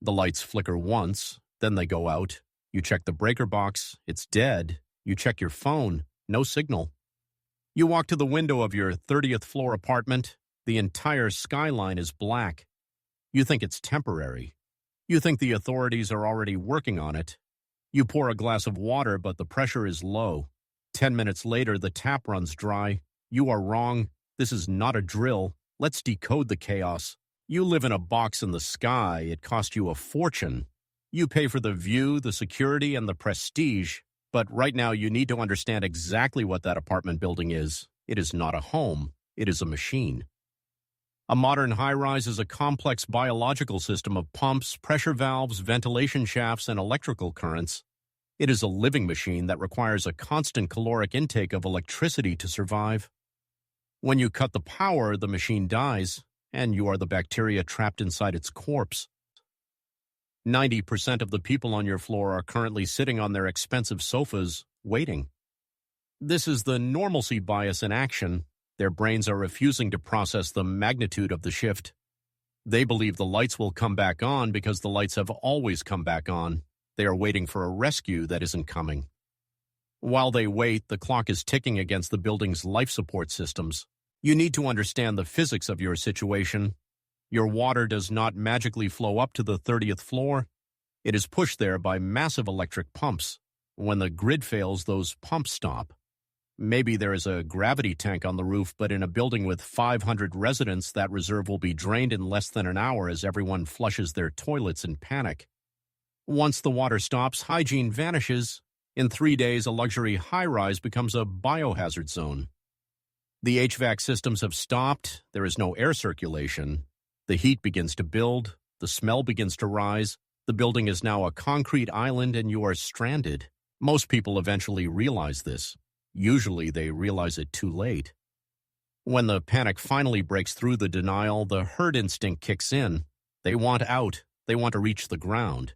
The lights flicker once, then they go out. You check the breaker box, it's dead. You check your phone, no signal. You walk to the window of your 30th floor apartment. The entire skyline is black. You think it's temporary. You think the authorities are already working on it. You pour a glass of water, but the pressure is low. 10 minutes later, the tap runs dry. You are wrong. This is not a drill. Let's decode the chaos. You live in a box in the sky. It cost you a fortune. You pay for the view, the security, and the prestige. But right now, you need to understand exactly what that apartment building is. It is not a home. It is a machine. A modern high-rise is a complex biological system of pumps, pressure valves, ventilation shafts, and electrical currents. It is a living machine that requires a constant caloric intake of electricity to survive. When you cut the power, the machine dies, and you are the bacteria trapped inside its corpse. 90% of the people on your floor are currently sitting on their expensive sofas, waiting. This is the normalcy bias in action. Their brains are refusing to process the magnitude of the shift. They believe the lights will come back on because the lights have always come back on. They are waiting for a rescue that isn't coming. While they wait, the clock is ticking against the building's life support systems. You need to understand the physics of your situation. Your water does not magically flow up to the 30th floor. It is pushed there by massive electric pumps. When the grid fails, those pumps stop. Maybe there is a gravity tank on the roof, but in a building with 500 residents, that reserve will be drained in less than an hour as everyone flushes their toilets in panic. Once the water stops, hygiene vanishes. In 3 days, a luxury high-rise becomes a biohazard zone. The HVAC systems have stopped. There is no air circulation. The heat begins to build. The smell begins to rise. The building is now a concrete island, and you are stranded. Most people eventually realize this. Usually they realize it too late. When the panic finally breaks through the denial, the herd instinct kicks in. They want out. They want to reach the ground.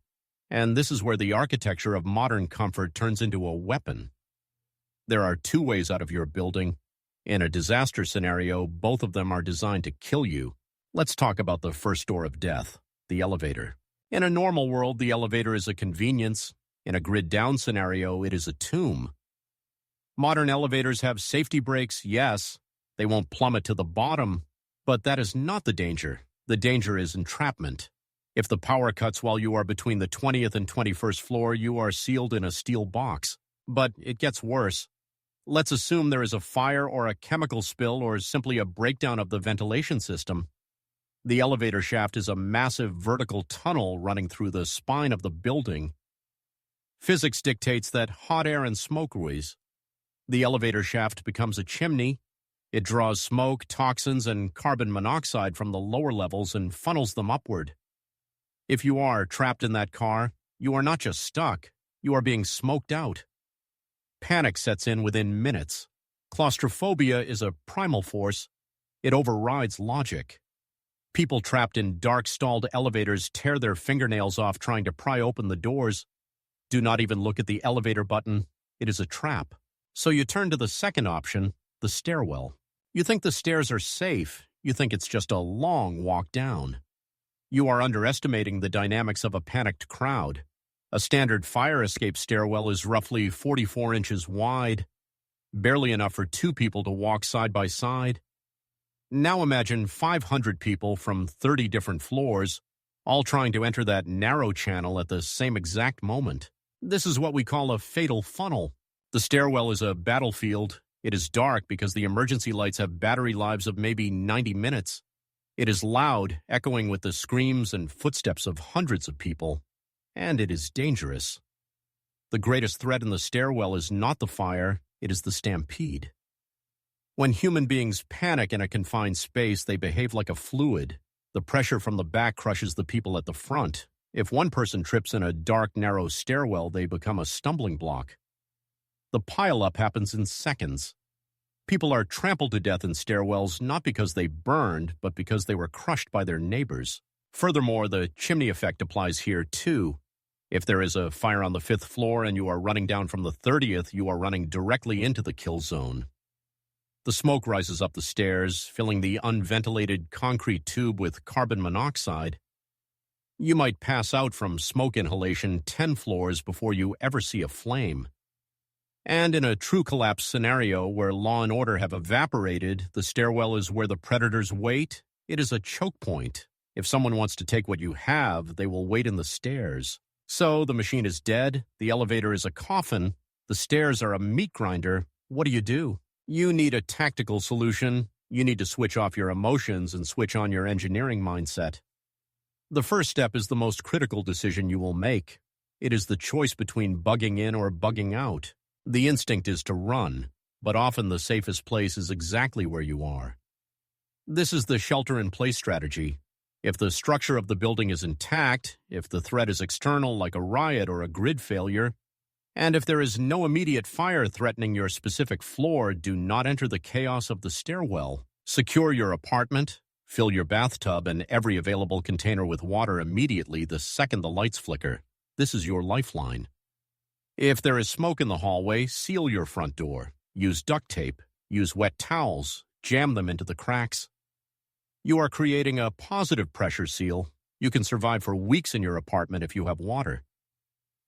And this is where the architecture of modern comfort turns into a weapon. There are 2 ways out of your building. In a disaster scenario, both of them are designed to kill you. Let's talk about the first door of death, the elevator. In a normal world, the elevator is a convenience. In a grid-down scenario, it is a tomb. Modern elevators have safety brakes, yes. They won't plummet to the bottom, but that is not the danger. The danger is entrapment. If the power cuts while you are between the 20th and 21st floor, you are sealed in a steel box. But it gets worse. Let's assume there is a fire or a chemical spill or simply a breakdown of the ventilation system. The elevator shaft is a massive vertical tunnel running through the spine of the building. Physics dictates that hot air and smoke rise. The elevator shaft becomes a chimney. It draws smoke, toxins, and carbon monoxide from the lower levels and funnels them upward. If you are trapped in that car, you are not just stuck, you are being smoked out. Panic sets in within minutes. Claustrophobia is a primal force. It overrides logic. People trapped in dark, stalled elevators tear their fingernails off trying to pry open the doors. Do not even look at the elevator button. It is a trap. So you turn to the second option, the stairwell. You think the stairs are safe. You think it's just a long walk down. You are underestimating the dynamics of a panicked crowd. A standard fire escape stairwell is roughly 44 inches wide, barely enough for 2 people to walk side by side. Now imagine 500 people from 30 different floors, all trying to enter that narrow channel at the same exact moment. This is what we call a fatal funnel. The stairwell is a battlefield. It is dark because the emergency lights have battery lives of maybe 90 minutes. It is loud, echoing with the screams and footsteps of hundreds of people. And it is dangerous. The greatest threat in the stairwell is not the fire, it is the stampede. When human beings panic in a confined space, they behave like a fluid. The pressure from the back crushes the people at the front. If one person trips in a dark, narrow stairwell, they become a stumbling block. The pileup happens in seconds. People are trampled to death in stairwells not because they burned, but because they were crushed by their neighbors. Furthermore, the chimney effect applies here too. If there is a fire on the 5th floor and you are running down from the 30th, you are running directly into the kill zone. The smoke rises up the stairs, filling the unventilated concrete tube with carbon monoxide. You might pass out from smoke inhalation 10 floors before you ever see a flame. And in a true collapse scenario where law and order have evaporated, the stairwell is where the predators wait. It is a choke point. If someone wants to take what you have, they will wait in the stairs. So the machine is dead, the elevator is a coffin, the stairs are a meat grinder. What do? You need a tactical solution. You need to switch off your emotions and switch on your engineering mindset. The first step is the most critical decision you will make. It is the choice between bugging in or bugging out. The instinct is to run, but often the safest place is exactly where you are. This is the shelter-in-place strategy. If the structure of the building is intact, if the threat is external like a riot or a grid failure, and if there is no immediate fire threatening your specific floor, do not enter the chaos of the stairwell. Secure your apartment, fill your bathtub and every available container with water immediately the second the lights flicker. This is your lifeline. If there is smoke in the hallway, seal your front door. Use duct tape. Use wet towels. Jam them into the cracks. You are creating a positive pressure seal. You can survive for weeks in your apartment if you have water.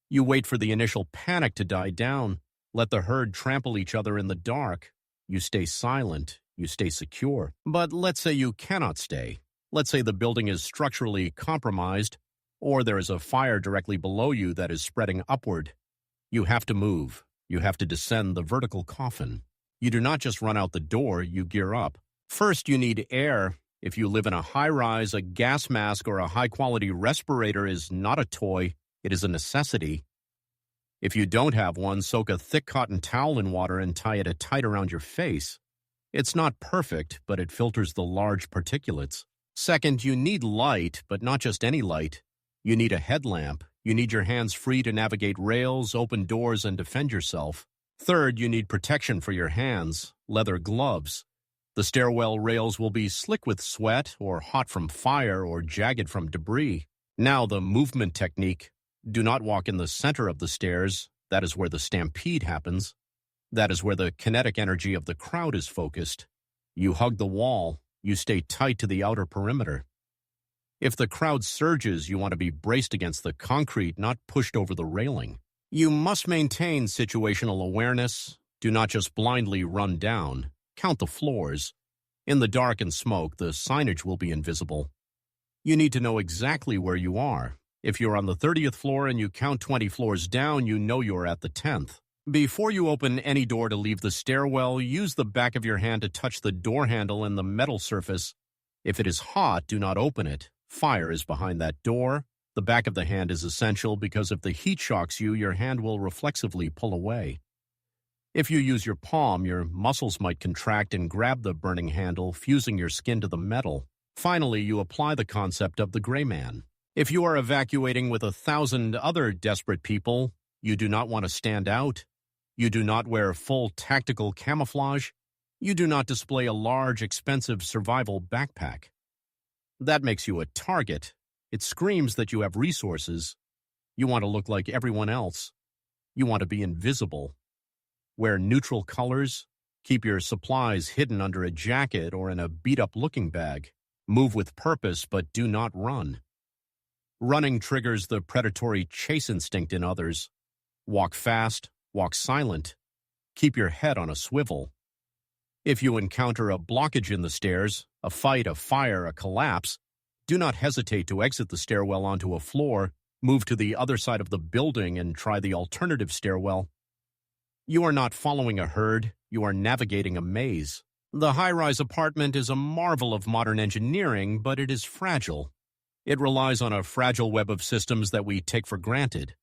You wait for the initial panic to die down. Let the herd trample each other in the dark. You stay silent. You stay secure. But let's say you cannot stay. Let's say the building is structurally compromised, or there is a fire directly below you that is spreading upward. You have to move. You have to descend the vertical coffin. You do not just run out the door, you gear up. First, you need air. If you live in a high-rise, a gas mask or a high-quality respirator is not a toy. It is a necessity. If you don't have one, soak a thick cotton towel in water and tie it tight around your face. It's not perfect, but it filters the large particulates. Second, you need light, but not just any light. You need a headlamp. You need your hands free to navigate rails, open doors, and defend yourself. Third, you need protection for your hands, leather gloves. The stairwell rails will be slick with sweat, or hot from fire, or jagged from debris. Now the movement technique. Do not walk in the center of the stairs. That is where the stampede happens. That is where the kinetic energy of the crowd is focused. You hug the wall. You stay tight to the outer perimeter. If the crowd surges, you want to be braced against the concrete, not pushed over the railing. You must maintain situational awareness. Do not just blindly run down. Count the floors. In the dark and smoke, the signage will be invisible. You need to know exactly where you are. If you're on the 30th floor and you count 20 floors down, you know you're at the 10th. Before you open any door to leave the stairwell, use the back of your hand to touch the door handle and the metal surface. If it is hot, do not open it. Fire is behind that door. The back of the hand is essential because if the heat shocks you, your hand will reflexively pull away. If you use your palm, your muscles might contract and grab the burning handle, fusing your skin to the metal. Finally, you apply the concept of the gray man. If you are evacuating with 1,000 other desperate people, you do not want to stand out. You do not wear full tactical camouflage. You do not display a large, expensive survival backpack. That makes you a target. It screams that you have resources. You want to look like everyone else. You want to be invisible. Wear neutral colors. Keep your supplies hidden under a jacket or in a beat-up looking bag. Move with purpose, but do not run. Running triggers the predatory chase instinct in others. Walk fast, walk silent. Keep your head on a swivel. If you encounter a blockage in the stairs, a fight, a fire, a collapse, do not hesitate to exit the stairwell onto a floor, move to the other side of the building and try the alternative stairwell. You are not following a herd, you are navigating a maze. The high-rise apartment is a marvel of modern engineering, but it is fragile. It relies on a fragile web of systems that we take for granted.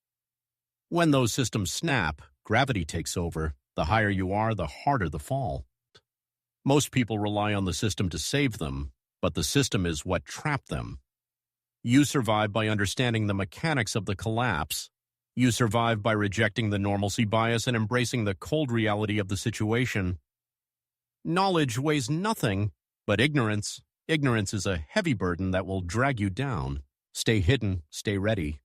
When those systems snap, gravity takes over. The higher you are, the harder the fall. Most people rely on the system to save them, but the system is what trapped them. You survive by understanding the mechanics of the collapse. You survive by rejecting the normalcy bias and embracing the cold reality of the situation. Knowledge weighs nothing, but ignorance is a heavy burden that will drag you down. Stay hidden, stay ready.